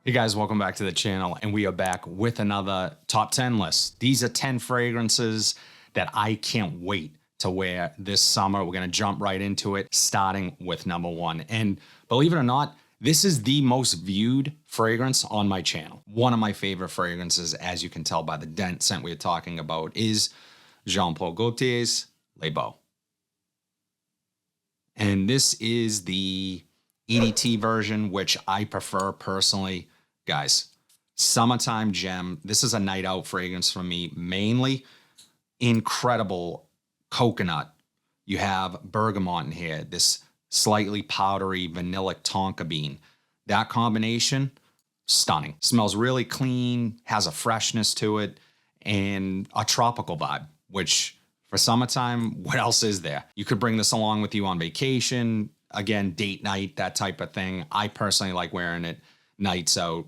Hey guys, welcome back to the channel, and we are back with another top 10 list. These are 10 fragrances that I can't wait to wear this summer. We're gonna jump right into it, starting with number one. And believe it or not, this is the most viewed fragrance on my channel. One of my favorite fragrances, as you can tell by the scent we're talking about, is Jean Paul Gaultier's Les Beaux. And this is the EDT version, which I prefer personally. Guys, summertime gem. This is a night out fragrance for me, mainly. Incredible coconut. You have bergamot in here, this slightly powdery vanillic tonka bean. That combination, stunning. Smells really clean, has a freshness to it, and a tropical vibe, which for summertime, what else is there? You could bring this along with you on vacation. Again, date night, that type of thing. I personally like wearing it nights out.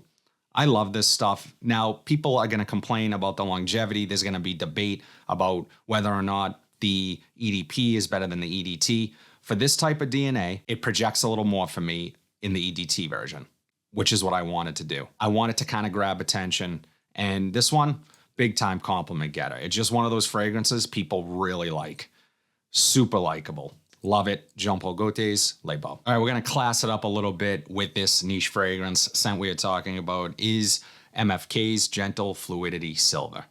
I love this stuff. Now, people are going to complain about the longevity. There's going to be debate about whether or not the EDP is better than the EDT. For this type of DNA, it projects a little more for me in the EDT version, which is what I wanted to do. I wanted to kind of grab attention. And this one, big time compliment getter. It's just one of those fragrances people really like. Super likable. Love it. Jean Paul Gaultier's Les Beaux. All right, we're going to class it up a little bit with this niche fragrance. Scent we are talking about is MFK's Gentle Fluidity Silver.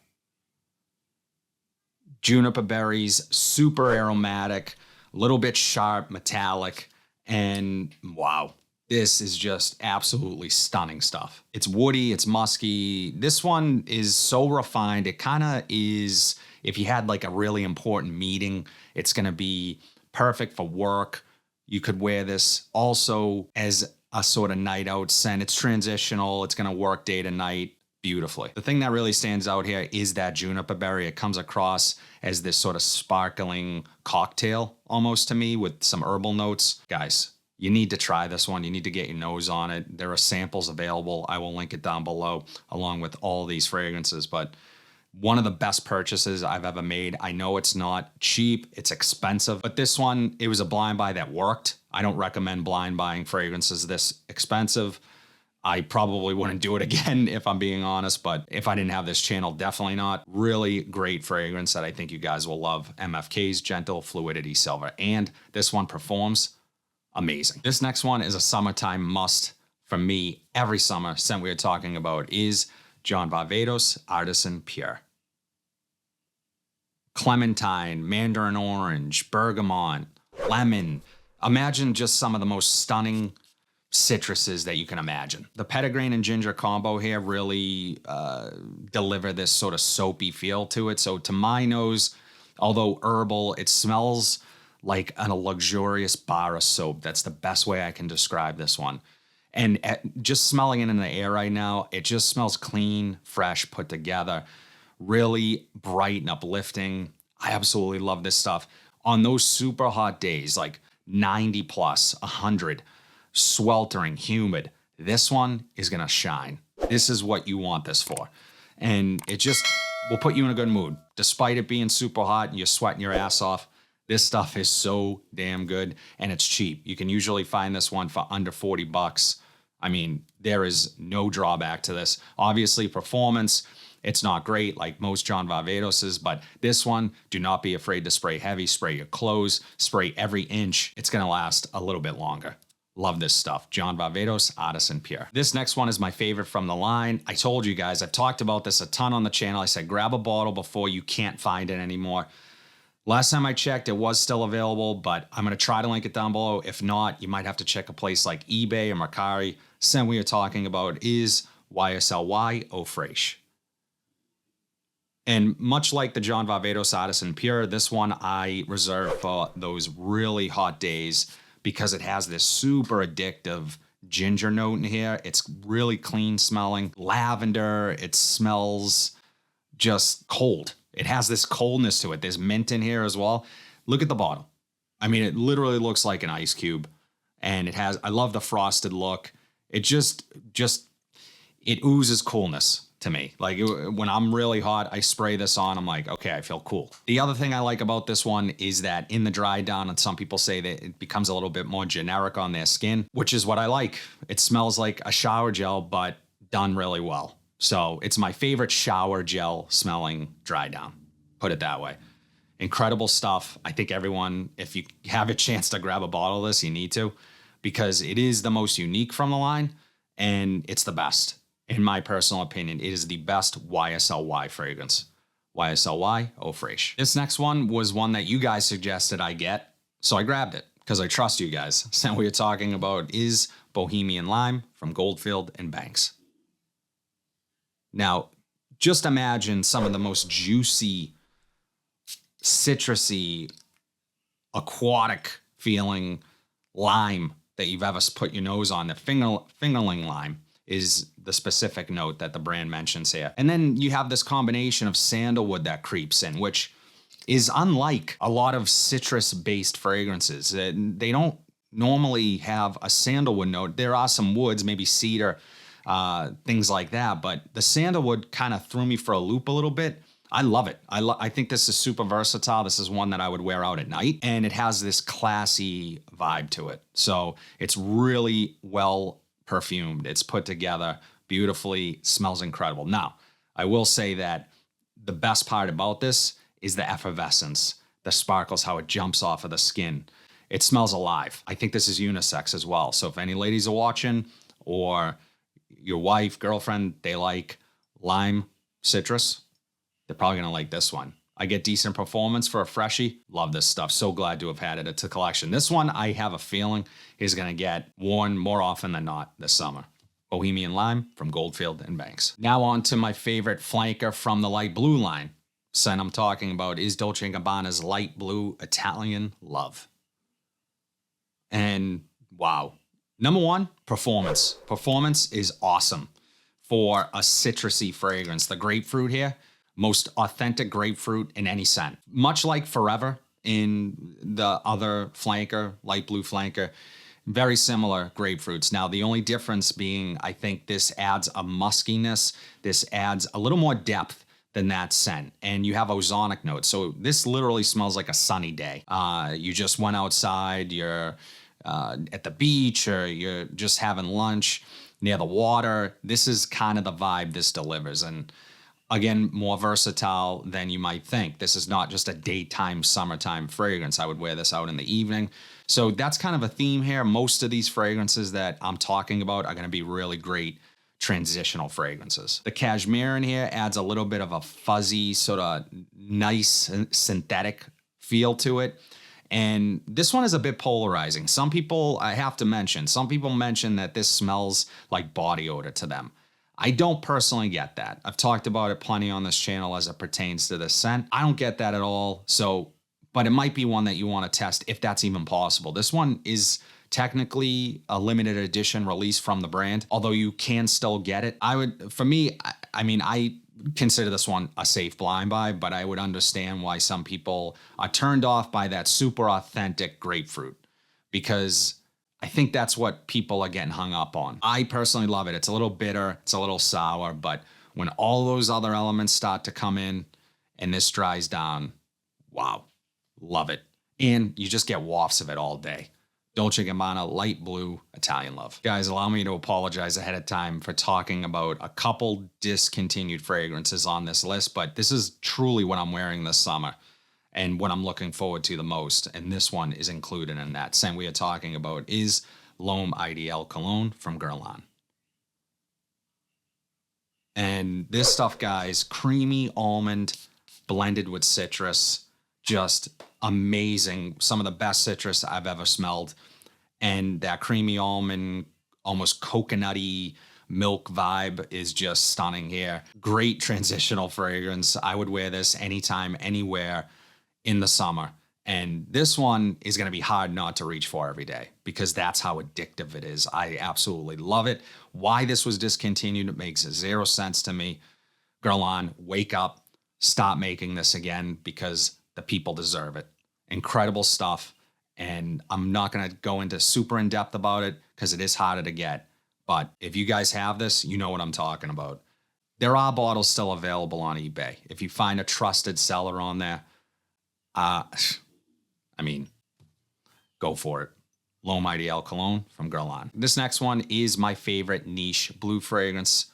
Juniper berries, super aromatic, a little bit sharp, metallic, and wow, this is just absolutely stunning stuff. It's woody, it's musky. This one is so refined. It kind of is, if you had like a really important meeting, it's going to be perfect for work. You could wear this also as a sort of night out scent. It's transitional. It's going to work day to night beautifully. The thing that really stands out here is that juniper berry. It comes across as this sort of sparkling cocktail almost to me with some herbal notes. Guys, you need to try this one. You need to get your nose on it. There are samples available. I will link it down below along with all these fragrances, but one of the best purchases I've ever made. I know it's not cheap, it's expensive, but this one, it was a blind buy that worked. I don't recommend blind buying fragrances this expensive. I probably wouldn't do it again if I'm being honest, but if I didn't have this channel, definitely not. Really great fragrance that I think you guys will love. MFK's Gentle Fluidity Silver. And this one performs amazing. This next one is a summertime must for me. Every summer, scent we are talking about is John Varvatos Artisan Pure. Clementine, mandarin orange, bergamot, lemon. Imagine just some of the most stunning citruses that you can imagine. The petitgrain and ginger combo here really deliver this sort of soapy feel to it. So to my nose, although herbal, it smells like a luxurious bar of soap. That's the best way I can describe this one. And just smelling it in the air right now, it just smells clean, fresh, put together, really bright and uplifting. I absolutely love this stuff. On those super hot days, like 90 plus, 100, sweltering, humid, this one is going to shine. This is what you want this for. And it just will put you in a good mood. Despite it being super hot and you're sweating your ass off, this stuff is so damn good, and it's cheap. You can usually find this one for under 40 bucks. I mean, there is no drawback to this. Obviously, performance, it's not great like most John Varvatos's, but this one, do not be afraid to spray heavy, spray your clothes, spray every inch. It's gonna last a little bit longer. Love this stuff. John Varvatos Artisan Pure. This next one is my favorite from the line. I told you guys, I've talked about this a ton on the channel. I said, grab a bottle before you can't find it anymore. Last time I checked, it was still available, but I'm going to try to link it down below. If not, you might have to check a place like eBay or Mercari. Scent we are talking about is YSL Eau Fraiche. And much like the John Varvatos Artisan Pure, this one I reserve for those really hot days because it has this super addictive ginger note in here. It's really clean smelling. Lavender, it smells just cold. It has this coldness to it. There's mint in here as well. Look at the bottle. I mean, it literally looks like an ice cube. And it has, I love the frosted look. It just, it oozes coolness to me. Like when I'm really hot, I spray this on. I'm like, okay, I feel cool. The other thing I like about this one is that in the dry down, and some people say that it becomes a little bit more generic on their skin, which is what I like. It smells like a shower gel, but done really well. So it's my favorite shower gel smelling dry down. Put it that way. Incredible stuff. I think everyone, if you have a chance to grab a bottle of this, you need to, because it is the most unique from the line and it's the best. In my personal opinion, it is the best YSLY fragrance. YSLY Eau Fraiche. This next one was one that you guys suggested I get, so I grabbed it because I trust you guys. So what we're talking about is Bohemian Lime from Goldfield and Banks. Now, just imagine some of the most juicy, citrusy, aquatic feeling lime that you've ever put your nose on. The fingerling lime is the specific note that the brand mentions here. And then you have this combination of sandalwood that creeps in, which is unlike a lot of citrus-based fragrances. They don't normally have a sandalwood note. There are some woods, maybe cedar, things like that, but the sandalwood kind of threw me for a loop a little bit. I love it. I think this is super versatile. This is one that I would wear out at night, and it has this classy vibe to it. So it's really well perfumed. It's put together beautifully, smells incredible. Now, I will say that the best part about this is the effervescence, the sparkles, how it jumps off of the skin. It smells alive. I think this is unisex as well. So if any ladies are watching, or your wife, girlfriend, they like lime citrus, they're probably gonna like this one. I get decent performance for a freshie. Love this stuff. So glad to have had it. It's a collection. This one, I have a feeling, is gonna get worn more often than not this summer. Bohemian Lime from Goldfield and Banks. Now on to my favorite flanker from the light blue line. Scent I'm talking about is Dolce & Gabbana's Light Blue Italian Love. And wow. Number one, performance. Performance is awesome for a citrusy fragrance. The grapefruit here, most authentic grapefruit in any scent. Much like Forever in the other flanker, light blue flanker, very similar grapefruits. Now, the only difference being, I think this adds a muskiness. This adds a little more depth than that scent. And you have ozonic notes. So this literally smells like a sunny day. You just went outside, you're at the beach, or you're just having lunch near the water. This is kind of the vibe this delivers. And again, more versatile than you might think. This is not just a daytime, summertime fragrance. I would wear this out in the evening. So that's kind of a theme here. Most of these fragrances that I'm talking about are going to be really great transitional fragrances. The cashmere in here adds a little bit of a fuzzy, sort of nice synthetic feel to it. And this one is a bit polarizing. Some people, I have to mention, some people mention that this smells like body odor to them. I don't personally get that. I've talked about it plenty on this channel as it pertains to this scent. I don't get that at all. So, but it might be one that you want to test if that's even possible. This one is technically a limited edition release from the brand, although you can still get it. For me, I mean, I consider this one a safe blind buy, but I would understand why some people are turned off by that super authentic grapefruit, because I think that's what people are getting hung up on. I personally love it. It's a little bitter, it's a little sour, but when all those other elements start to come in and this dries down, wow, love it. And you just get wafts of it all day. Dolce & Gabbana Light Blue Italian Love. Guys, allow me to apologize ahead of time for talking about a couple discontinued fragrances on this list, but this is truly what I'm wearing this summer and what I'm looking forward to the most. And this one is included in that. Scent we are talking about is L'Homme Ideal Cologne from Guerlain. And this stuff, guys, creamy almond blended with citrus, just amazing. Some of the best citrus I've ever smelled. And that creamy almond, almost coconutty milk vibe is just stunning here. Great transitional fragrance. I would wear this anytime, anywhere in the summer. And this one is going to be hard not to reach for every day because that's how addictive it is. I absolutely love it. Why this was discontinued, it makes zero sense to me. Guerlain, wake up, stop making this again because the people deserve it. Incredible stuff. And I'm not going to go into super in depth about it because it is harder to get. But if you guys have this, you know what I'm talking about. There are bottles still available on eBay. If you find a trusted seller on there, I mean, go for it. L'Homme Ideal Cologne from Guerlain. This next one is my favorite niche blue fragrance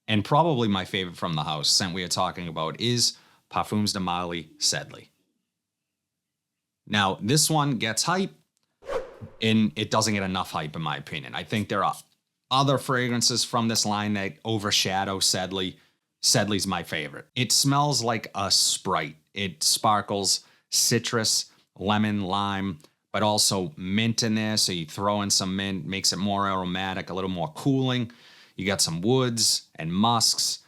And probably my favorite from the house scent we are talking about is Parfums de Marly Sedley. Now, this one gets hype, and it doesn't get enough hype in my opinion. I think there are other fragrances from this line that overshadow Sedley. Sedley's my favorite. It smells like a Sprite. It sparkles citrus, lemon, lime, but also mint in there. So you throw in some mint, makes it more aromatic, a little more cooling. You got some woods and musks.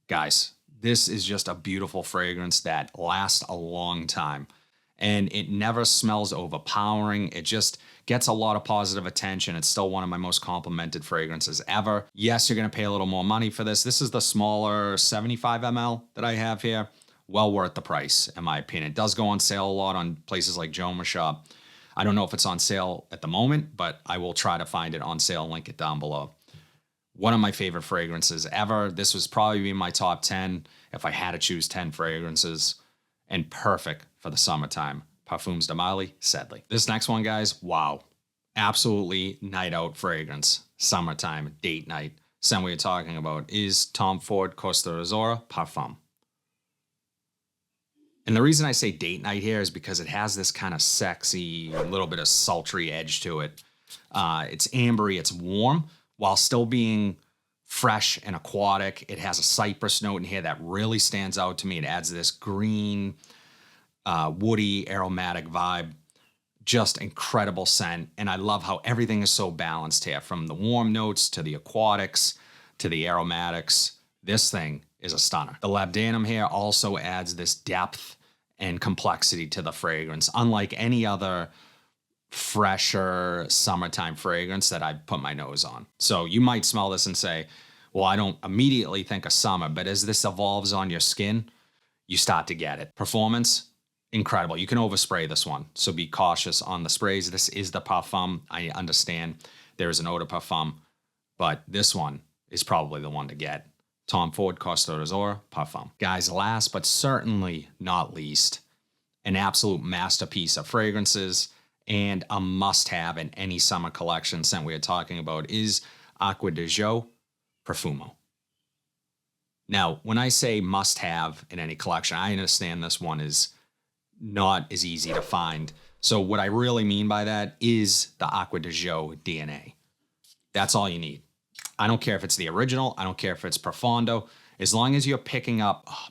Guys, this is just a beautiful fragrance that lasts a long time. And it never smells overpowering. It just gets a lot of positive attention. It's still one of my most complimented fragrances ever. Yes, you're going to pay a little more money for this. This is the smaller 75 ml that I have here. Well worth the price, in my opinion. It does go on sale a lot on places like Jomashop. I don't know if it's on sale at the moment, but I will try to find it on sale, link it down below. One of my favorite fragrances ever. This was probably in my top 10 if I had to choose 10 fragrances, and perfect for the summertime. Parfums de Marly Sedley. This next one, guys, wow. Absolutely night out fragrance. Summertime, date night. Scent we're talking about is Tom Ford Costa Azzurra Parfum. And the reason I say date night here is because it has this kind of sexy, little bit of sultry edge to it. It's ambery, it's warm, while still being fresh and aquatic. It has a cypress note in here that really stands out to me. It adds this green, woody, aromatic vibe. Just incredible scent. And I love how everything is so balanced here, from the warm notes to the aquatics to the aromatics. This thing is a stunner. The labdanum here also adds this depth and complexity to the fragrance, unlike any other fresher summertime fragrance that I put my nose on. So you might smell this and say, well, I don't immediately think of summer, but as this evolves on your skin, you start to get it. Performance, incredible. You can overspray this one, so be cautious on the sprays. This is the Parfum. I understand there is an eau de parfum, but this one is probably the one to get. Tom Ford Costa Azzurra Parfum. Guys, last but certainly not least, an absolute masterpiece of fragrances and a must-have in any summer collection scent we are talking about is Acqua di Gio Profumo. Now, when I say must-have in any collection, I understand this one is not as easy to find. So what I really mean by that is the Acqua di Gio DNA. That's all you need. I don't care if it's the original. I don't care if it's Profondo. As long as you're picking up, oh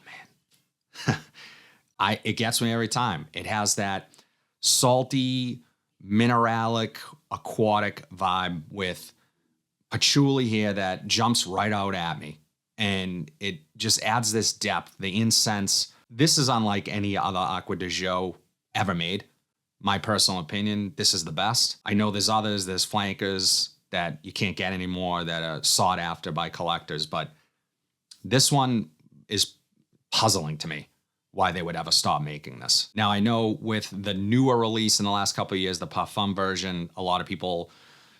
man, it gets me every time. It has that salty, mineralic, aquatic vibe with patchouli here that jumps right out at me. And it just adds this depth, the incense. This is unlike any other Acqua di Gio ever made. My personal opinion, this is the best. I know there's others, there's flankers that you can't get anymore that are sought after by collectors, but this one is puzzling to me why they would ever stop making this. Now, I know with the newer release in the last couple of years, the Parfum version, a lot of people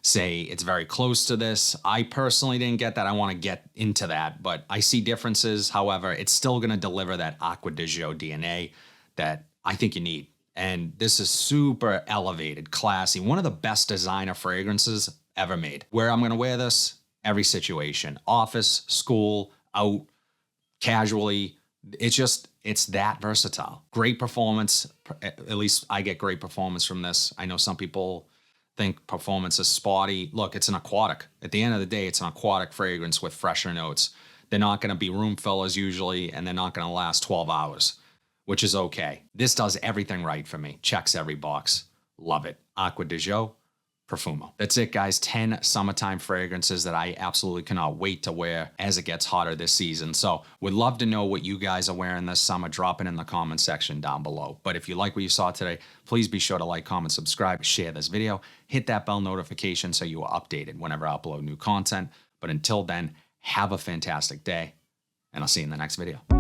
say it's very close to this. I personally didn't get that. I want to get into that, but I see differences. However, it's still going to deliver that Acqua di Gio DNA that I think you need. And this is super elevated, classy, one of the best designer fragrances ever made. Where I'm going to wear this, every situation, office, school, out, casually. It's that versatile. Great performance. At least I get great performance from this. I know some people think performance is spotty. Look, it's an aquatic. At the end of the day, it's an aquatic fragrance with fresher notes. They're not going to be room fillers usually, and they're not going to last 12 hours, which is okay. This does everything right for me. Checks every box. Love it. Acqua di Gio Profumo. That's it, guys. 10 summertime fragrances that I absolutely cannot wait to wear as it gets hotter this season. So would love to know what you guys are wearing this summer. Drop it in the comment section down below. But if you like what you saw today, please be sure to like, comment, subscribe, share this video. Hit that bell notification so you are updated whenever I upload new content. But until then, have a fantastic day, and I'll see you in the next video.